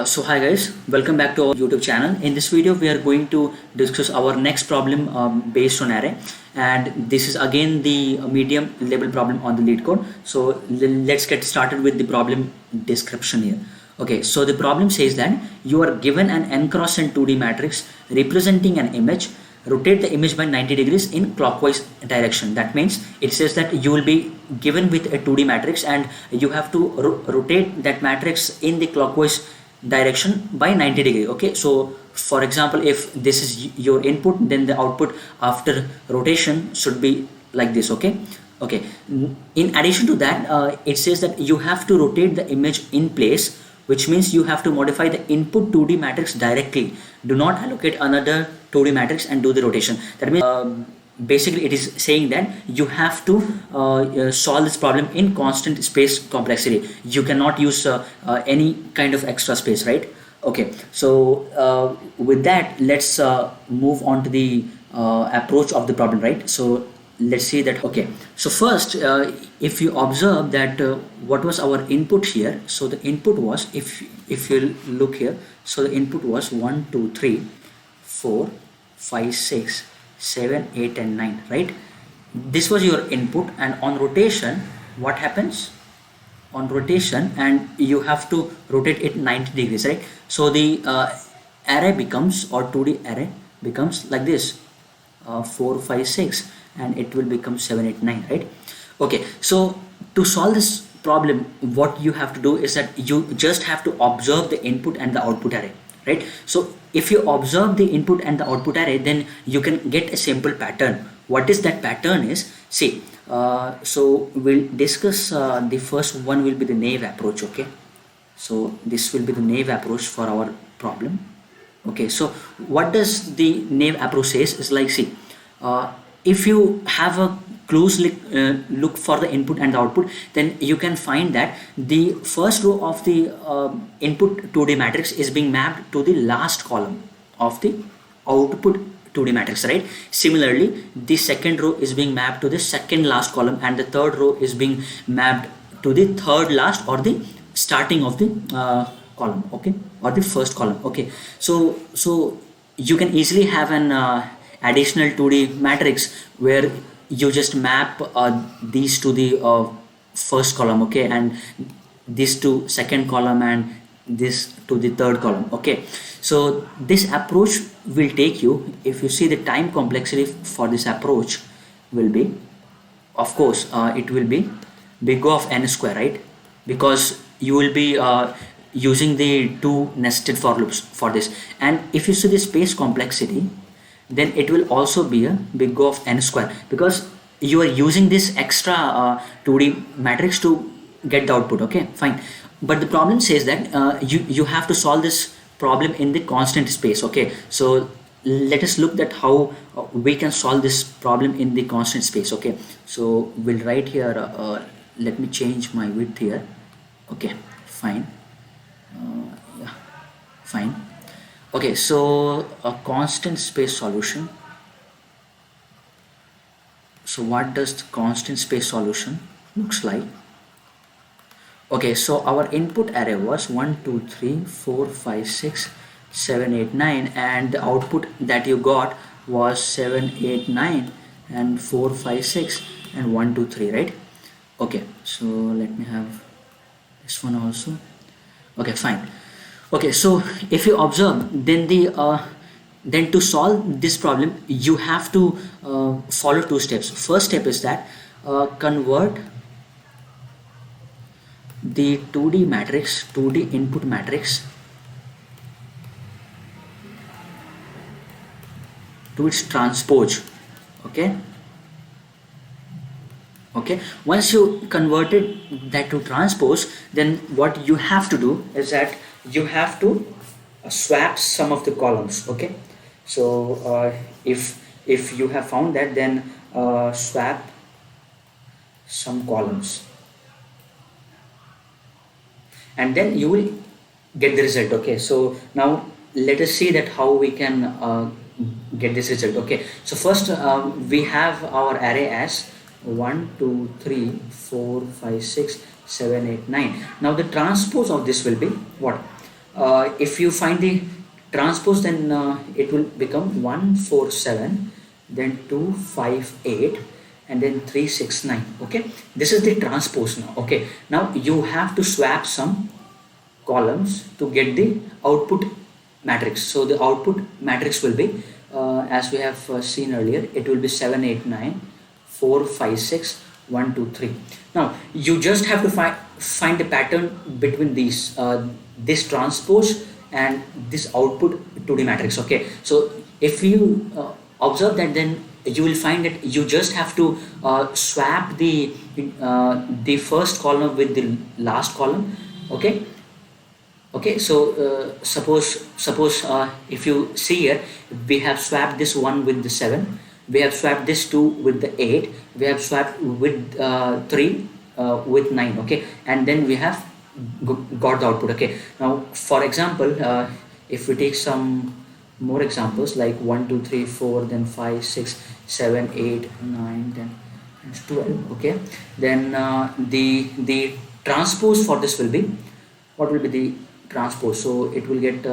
So hi guys, welcome back to our YouTube channel. In this video we are going to discuss our next problem based on array, and this is again the medium level problem on the Leetcode. So let's get started with the problem description here. Okay, so the problem says that you are given an n cross n 2D matrix representing an image. Rotate the image by 90 degrees in clockwise direction. That means it says that you will be given with a 2D matrix and you have to rotate that matrix in the clockwise direction by 90 degree. Okay, so for example, if this is your input, then the output after rotation should be like this. Okay, in addition to that, it says that you have to rotate the image in place, which means you have to modify the input 2D matrix directly. Do not allocate another 2D matrix and do the rotation. That means basically it is saying that you have to solve this problem in constant space complexity. You cannot use any kind of extra space, right? Okay, so with that, let's move on to the approach of the problem, right? So let's see that. Okay, so first if you observe that what was our input here. So the input was, if you look here, so the input was 1 2 3 4 5 6 7 8 and 9, right? This was your input, and on rotation what happens? On rotation, and you have to rotate it 90 degrees, right? So the array becomes, or 2D array becomes like this, 4 5 6, and it will become 7 8 9, right? Okay, so to solve this problem, what you have to do is that you just have to observe the input and the output array, right? So if you observe the input and the output array, then you can get a simple pattern. What is that pattern is, see, so we'll discuss the first one will be the Nave approach. Okay, so this will be the Nave approach for our problem. Okay, so what does the Nave approach says is like, see, if you have a close look for the input and the output, then you can find that the first row of the input 2D matrix is being mapped to the last column of the output 2D matrix, right? Similarly, the second row is being mapped to the second last column, and the third row is being mapped to the third last, or the starting of the column, okay, or the first column. Okay, so you can easily have an additional 2D matrix where you just map these to the first column, okay, and this to second column, and this to the third column. Okay, so this approach will take you, if you see the time complexity for this approach will be, of course it will be big O of n square, right? Because you will be using the two nested for loops for this. And if you see the space complexity, then it will also be a big O of n square, because you are using this extra 2D matrix to get the output. Okay, fine, but the problem says that you have to solve this problem in the constant space. Okay, so let us look at how we can solve this problem in the constant space. Okay, so we'll write here, let me change my width here. Okay, fine, yeah, fine. Okay, so a constant space solution. So what does the constant space solution looks like? Okay, so our input array was 1 2 3 4 5 6 7 8 9, and the output that you got was 7 8 9 and 4 5 6 and 1 2 3, right? Okay, so let me have this one also. Okay, fine. Okay, so if you observe, then then to solve this problem you have to follow two steps. First step is that convert the 2D matrix, 2D input matrix, to its transpose. Okay, once you converted that to transpose, then what you have to do is that you have to swap some of the columns. Okay, so if you have found that, then swap some columns, and then you will get the result. Okay, so now let us see that how we can get this result. Okay, so first we have our array as 1 2 3 4 5 6 7 8 9. Now the transpose of this will be what? If you find the transpose, then it will become 1 4 7, then 2 5 8, and then 3 6 9. Okay, this is the transpose now. Okay, now you have to swap some columns to get the output matrix. So the output matrix will be, as we have seen earlier, it will be 7 8 9 4 5 6 1 2 3. Now you just have to find the pattern between these, this transpose and this output to the matrix. Okay, so if you observe that, then you will find that you just have to swap the first column with the last column. Okay, so suppose if you see here, we have swapped this 1 with the 7, we have swapped this 2 with the 8, we have swapped with 3 with 9. Okay, and then we have got the output. Okay, now for example, if we take some more examples like 1 2 3 4, then 5 6 7 8 9 10 12. Okay, then the transpose for this will be, what will be the transpose? So it will get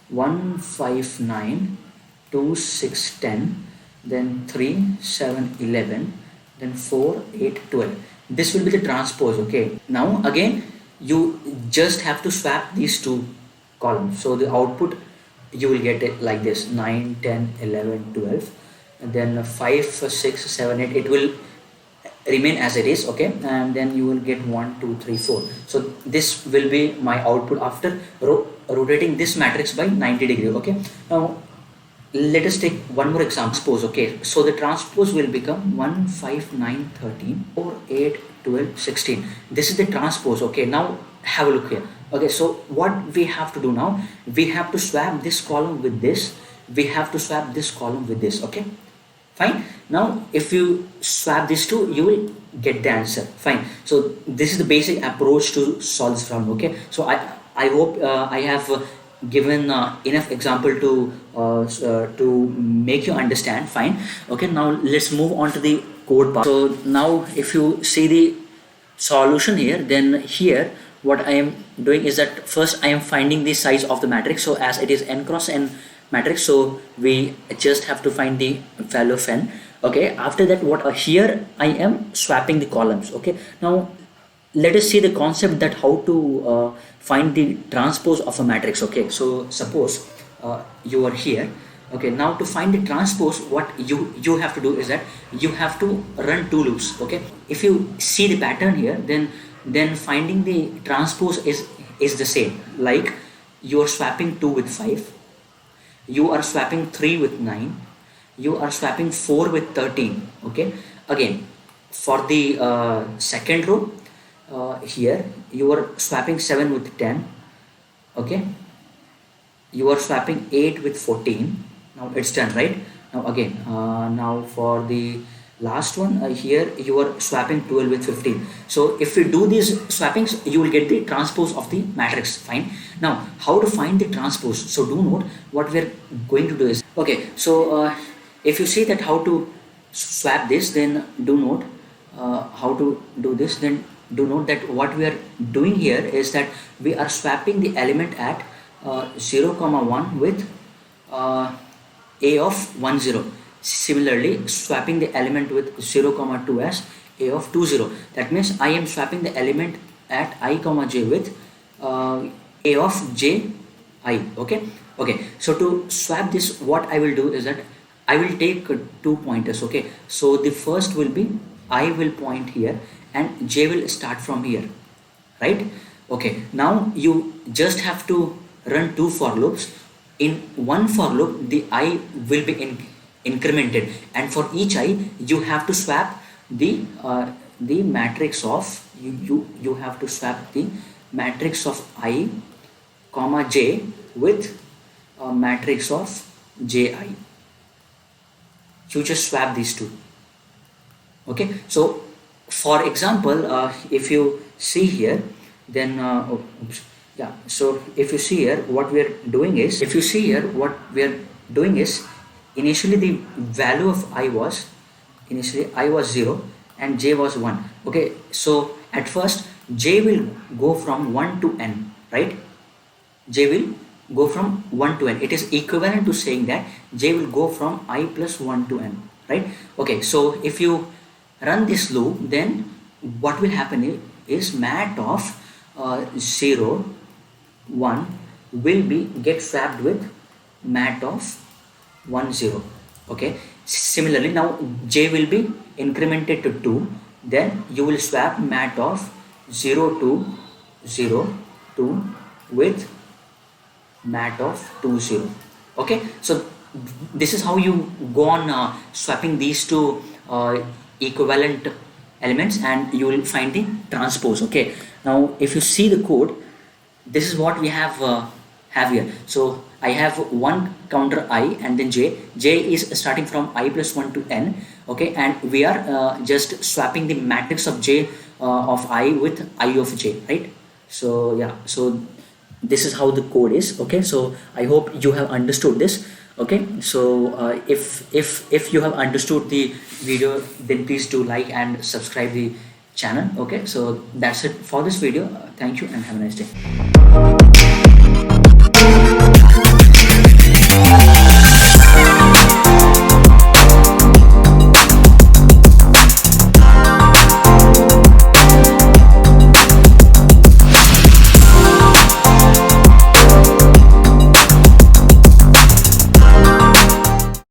1 5 9 2 6 10, then 3 7 11, then 4 8 12. This will be the transpose. Okay, now again you just have to swap these two columns, so the output you will get it like this: 9 10 11 12, and then 5 6 7 8, it will remain as it is. Okay, and then you will get 1 2 3 4. So this will be my output after rotating this matrix by 90 degree. Okay, now let us take one more example. Suppose, okay, so the transpose will become 1 5 9 13 4 8 12 16. This is the transpose. Okay, now have a look here. Okay, so what we have to do now, we have to swap this column with this, we have to swap this column with this. Okay, fine. Now if you swap these two, you will get the answer. Fine. So this is the basic approach to solve this problem. Okay, so I hope I have given enough example to make you understand. Fine. Okay, now let's move on to the code part. So now if you see the solution here, then here what I am doing is that first I am finding the size of the matrix. So as it is n cross n matrix, so we just have to find the value of n. Okay, after that, what here I am swapping the columns. Okay, now let us see the concept that how to find the transpose of a matrix. Okay, so suppose you are here. Okay, now to find the transpose, what you have to do is that you have to run two loops. Okay, if you see the pattern here, then finding the transpose is the same. Like you are swapping 2 with 5, you are swapping 3 with 9, you are swapping 4 with 13. Okay, again for the second row, here you are swapping 7 with 10. Okay, you are swapping 8 with 14. Now it's done, right? Now again, now for the last one, here you are swapping 12 with 15. So if you do these swappings, you will get the transpose of the matrix. Fine. Now how to find the transpose? So do note what we are going to do is, okay, so if you see that how to swap this, then do note how to do this. Then do note that what we are doing here is that we are swapping the element at 0 comma 1 with a of 1 0. Similarly, swapping the element with 0 comma 2 as a of 2 0. That means I am swapping the element at I comma j with a of j I. Okay, so to swap this, what I will do is that I will take 2 pointers. Okay, so the first will be I will point here and j will start from here, right? Okay, now you just have to run 2 for loops. In one for loop, the I will be incremented, and for each I you have to swap the matrix of you have to swap the matrix of I comma j with a matrix of ji. You just swap these two. Okay, so for example, if you see here, then yeah, so if you see here, what we are doing is, initially the value of I was 0 and j was 1. Okay, so at first j will go from 1 to n, right? j will go from 1 to n. It is equivalent to saying that j will go from I plus 1 to n, right? Okay, so if you run this loop, then what will happen is mat of 0 1 will be get swapped with mat of 1 0. Okay, similarly now j will be incremented to 2, then you will swap mat of 0 to 0 2 with mat of 2 0. Okay, so this is how you go on swapping these two equivalent elements, and you will find the transpose. Okay, now if you see the code, this is what we have here. So I have one counter I and then j is starting from I plus 1 to n. Okay, and we are just swapping the matrix of j of I with I of j, right? So yeah, so this is how the code is. Okay, so I hope you have understood this. Okay, so if you have understood the video, then please do like and subscribe the channel. Okay, so that's it for this video. Thank you and have a nice day.